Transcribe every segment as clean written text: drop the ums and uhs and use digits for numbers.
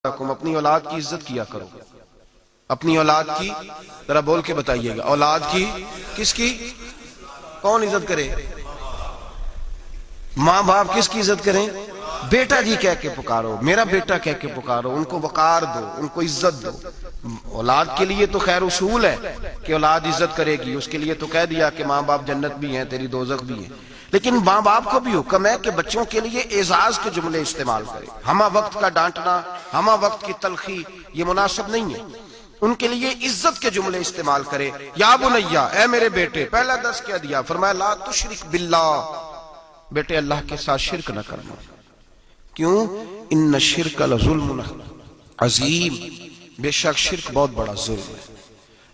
اپنی اولاد کی عزت کیا کرو. اپنی اولاد کی ذرا بول کے بتائیے گا. اولاد کی کس کی؟ کون عزت کرے؟ ماں باپ کس کی عزت کریں؟ بیٹا جی کہہ کے پکارو، میرا بیٹا کہہ کے پکارو، ان کو وقار دو، ان کو عزت دو. اولاد کے لیے تو خیر اصول ہے کہ اولاد عزت کرے گی، اس کے لیے تو کہہ دیا کہ ماں باپ جنت بھی ہیں تیری دوزخ بھی ہے. لیکن ماں باپ کو بھی حکم ہے کہ بچوں کے لیے اعزاز کے جملے استعمال کرے. ہمہ وقت کا ڈانٹنا، ہمہ وقت کی تلخی یہ مناسب نہیں ہے. ان کے لیے عزت کے جملے استعمال کرے. یا بنیا، اے میرے بیٹے، پہلا درس کیا دیا؟ فرمایا لا تشرک باللہ، بیٹے اللہ کے ساتھ شرک نہ کرنا. کیوں؟ ان الشرک لظلم عظیم، بے شک شرک بہت بڑا ظلم ہے.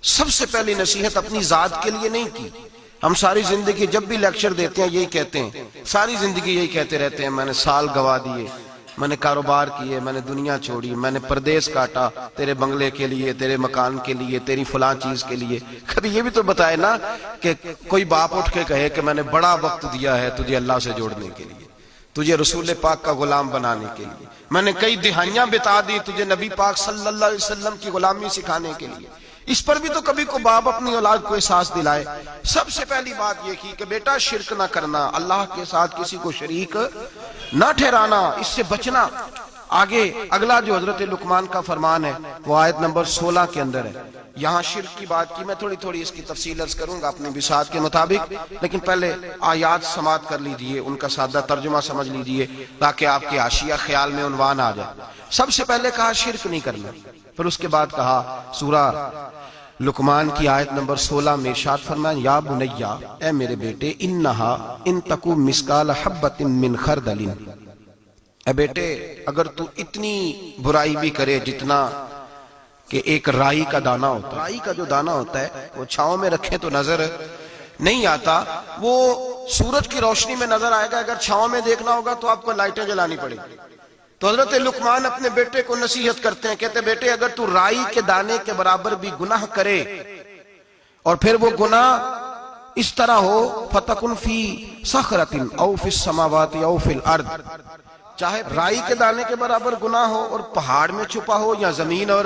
سب سے پہلی نصیحت اپنی ذات کے لیے نہیں کی. ہم ساری زندگی جب بھی لیکچر دیتے ہیں یہی کہتے ہیں، ساری زندگی یہی کہتے رہتے ہیں، میں نے سال گوا دیے، میں نے کاروبار کیے، میں نے دنیا چھوڑی، میں نے پردیس کاٹا تیرے بنگلے کے لیے، تیرے مکان کے لیے، تیری فلاں چیز کے لیے. کبھی یہ بھی تو بتائے نا کہ کوئی باپ اٹھ کے کہے کہ میں نے بڑا وقت دیا ہے تجھے اللہ سے جوڑنے کے لیے، تجھے رسول پاک کا غلام بنانے کے لیے، میں نے کئی دہائیاں بتا دی تجھے نبی پاک صلی اللہ علیہ وسلم کی غلامی سکھانے کے لیے. اس پر بھی تو کبھی کو باپ اپنی اولاد کو احساس دلائے. سب سے پہلی بات یہ کی کہ بیٹا شرک نہ کرنا، اللہ کے ساتھ کسی کو شریک نہ ٹھہرانا، اس سے بچنا. آگے اگلا جو حضرت لقمان کا فرمان ہے وہ آیت نمبر 16 کے اندر ہے. یہاں شرک کی بات کی، میں تھوڑی اس کی تفصیل عرض کروں گا اپنے بساط کے مطابق، لیکن پہلے آیات سماعت کر لیجئے، ان کا سادہ ترجمہ سمجھ لیجئے تاکہ آپ کے حاشیہ خیال میں عنوان آ جائے. سب سے پہلے کہا شرک نہیں کرنا، پھر اس کے بعد کہا سورہ لقمان کی آیت نمبر 16 میں ارشاد فرمایا یا بنیا، اے میرے بیٹے، انہا ان تکو مسکال حبت من خردل، اے بیٹے اگر تو اتنی برائی بھی کرے جتنا کہ ایک رائی کا دانہ ہوتا ہے. رائی کا جو دانہ ہوتا ہے وہ چھاؤں میں رکھیں تو نظر نہیں آتا، وہ سورج کی روشنی میں نظر آئے گا. اگر چھاؤں میں دیکھنا ہوگا تو آپ کو لائٹیں جلانی پڑے گی. تو حضرت لقمان اپنے بیٹے کو نصیحت کرتے ہیں، کہتے بیٹے اگر تو رائی کے دانے کے برابر بھی گناہ کرے اور پھر وہ گناہ اس طرح ہو فَتَكُنْ فِي صَخْرَةٍ أَوْ فِي السَّمَاوَاتِ أَوْ فِي الْأَرْضِ، چاہے رائی کے دانے کے برابر گناہ ہو اور پہاڑ میں چھپا ہو یا زمین اور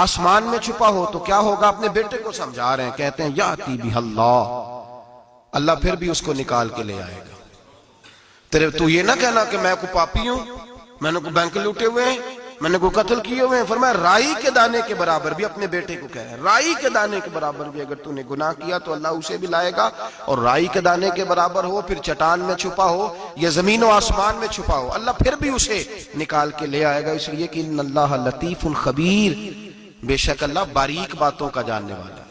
آسمان میں چھپا ہو تو کیا ہوگا؟ اپنے بیٹے کو سمجھا رہے ہیں. کہتے ہیں یاتی بہ اللہ، اللہ پھر بھی اس کو نکال کے لے آئے گا. تو یہ نہ کہنا کہ میں کو پاپی ہوں، میں نے کو بینک لوٹے ہوئے ہیں، میں نے کو قتل کیے ہوئے ہیں. فرمایا رائی کے دانے کے برابر بھی، اپنے بیٹے کو کہہ رہے ہیں رائی کے دانے کے برابر بھی اگر تو نے گناہ کیا تو اللہ اسے بھی لائے گا. اور رائی کے دانے کے برابر ہو، پھر چٹان میں چھپا ہو یا زمین و آسمان میں چھپا ہو، اللہ پھر بھی اسے نکال کے لے آئے گا. اس لیے کہ ان اللہ لطیف خبیر، بے شک اللہ باریک باتوں کا جاننے والا ہے.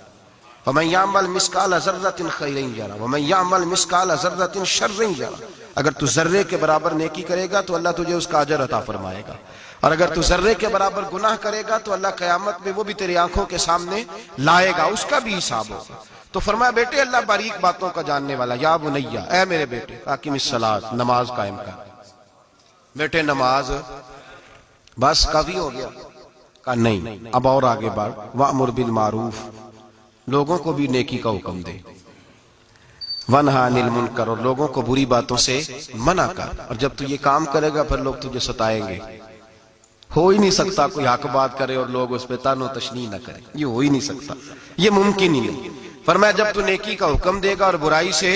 وَمَنْ يَعْمَلْ مِثْقَالَ ذَرَّةٍ خَيْرًا يَرَهُ وَمَنْ يَعْمَلْ مِثْقَالَ ذَرَّةٍ شَرًّا يَرَهُ. اگر تو ذرے کے برابر نیکی کرے گا تو اللہ تجھے اس کا اجر عطا فرمائے گا، اور اگر تو ذرے کے برابر گناہ کرے گا تو اللہ قیامت میں وہ بھی تیری آنکھوں کے سامنے لائے گا، اس کا بھی حساب ہوگا. تو فرمایا بیٹے اللہ باریک باتوں کا جاننے والا. یا بنیا، اے میرے بیٹے، اقم الصلاۃ، نماز قائم کر. بیٹے نماز بس کافی ہو گیا؟ کہا نہیں، اب اور آگے بڑھ. وَأْمُرْ بِالْمَعْرُوفِ، لوگوں کو بھی نیکی کا حکم دے. وَنْهَ عَنِ الْمُنْكَرِ، اور لوگوں کو بری باتوں سے منع کر. اور جب تو یہ کام کرے گا پھر لوگ تجھے ستائیں گے. ہو ہی نہیں سکتا کوئی حق بات کرے اور لوگ اس پہ تان و تشنیع نہ کریں، یہ ہو ہی نہیں سکتا، یہ ممکن ہی نہیں. فرمایا جب تو نیکی کا حکم دے گا اور برائی سے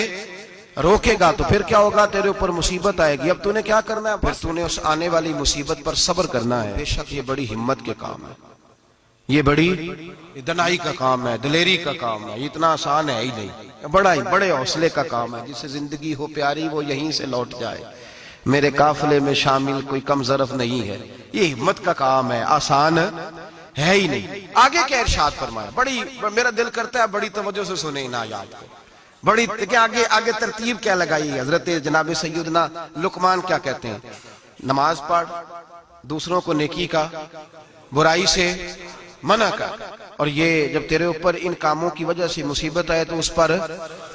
روکے گا تو پھر کیا ہوگا؟ تیرے اوپر مصیبت آئے گی. اب تو نے کیا کرنا ہے؟ پھر تو نے اس آنے والی مصیبت پر صبر کرنا ہے. بے شک یہ بڑی ہمت کے کام ہے، یہ بڑی دنائی کا کام ہے، دلیری کا کام ہے. اتنا آسان ہے ہی نہیں، بڑے حوصلے کا کام ہے. جس سے زندگی ہو پیاری وہ یہیں سے لوٹ جائے. میرے قافلے میں شامل کوئی کم ظرف نہیں ہے. یہ ہمت کا کام ہے، آسان ہے ہی نہیں. آگے کیا ارشاد فرمایا؟ بڑی میرا دل کرتا ہے بڑی توجہ سے سنیں ان آیات کو. بڑی آگے ترتیب کیا لگائی حضرت جناب سیدنا لقمان کیا کہتے ہیں؟ نماز پڑھ، دوسروں کو نیکی کا، برائی سے منع کر. اور یہ جب تیرے اوپر ان کاموں کی وجہ سے مصیبت آئے تو اس پر،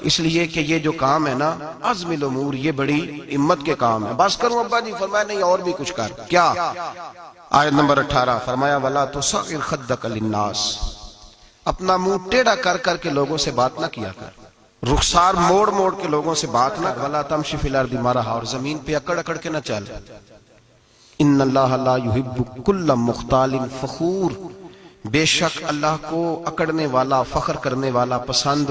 اس لیے کہ یہ جو کام ہے نا عزم الامور، یہ بڑی ہمت کے کام ہے. بس کروں ابا جی؟ فرمایا نہیں، اور بھی کچھ کر. کیا؟ آیت نمبر 18 فرمایا وَلَا تُصَغِّرْ خَدَّكَ لِلنَّاسِ، اپنا منہ ٹیڑھا کر کر کے لوگوں سے بات نہ کیا کر، رخسار موڑ موڑ کے لوگوں سے بات نہ کر. وَلَا تَمْشِ فِي الْأَرْضِ مَرَحًا، اور زمین پہ اکڑ اکڑ کے نہ چل. ان اللہ لا یحب کل مختال فخور، بے شک اللہ کو اکڑنے والا، فخر کرنے والا پسند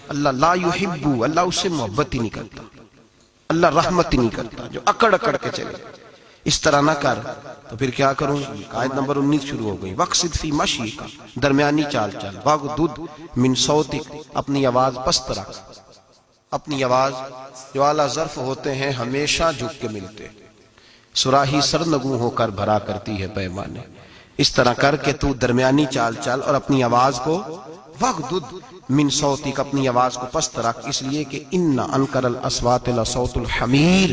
اللہ لا یحب، اللہ اس سے محبت ہی نہیں کرتا، اللہ رحمت ہی نہیں کرتا جو اکڑ اکڑ کے چلے۔ اس طرح نہ کر تو پھر کیا کروں؟ آیت نمبر 19 شروع ہو گئی، وقصد فی مشیک، درمیانی چال چل، واغضض من صوتک، اپنی آواز پست رکھ، اپنی آواز جو اعلیٰ ظرف ہوتے ہیں ہمیشہ جھک کے ملتے، سراہی سرنگوں ہو کر بھرا کرتی ہے پیمانے، اس طرح کر کے تو درمیانی چال چل اور اپنی آواز کو وغضض من صوتک، اپنی آواز کو پست رکھ، اس لیے کہ ان انکر الاصوات لصوت الحمیر،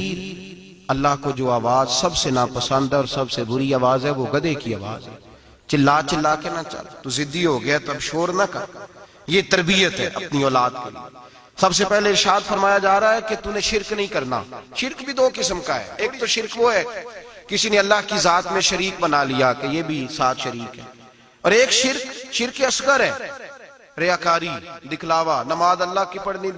اللہ کو جو آواز سب سے ناپسند ہے اور سب سے بری آواز ہے وہ گدھے کی آواز ہے۔ چلا چلا کے نہ چل، تو ضدی ہو گیا تو اب شور نہ کر، یہ تربیت ہے اپنی اولاد کے لیے۔ سب سے پہلے ارشاد فرمایا جا رہا ہے کہ تو نے شرک نہیں کرنا۔ شرک بھی دو قسم کا ہے، ایک تو شرک وہ ہے کسی نے اللہ کی ذات میں شریک بنا لیا کہ یہ بھی ساتھ شریک ہے، اور ایک شرک اصغر ہے، ریاکاری، دکھلاوا، نماز اللہ کی پڑھنی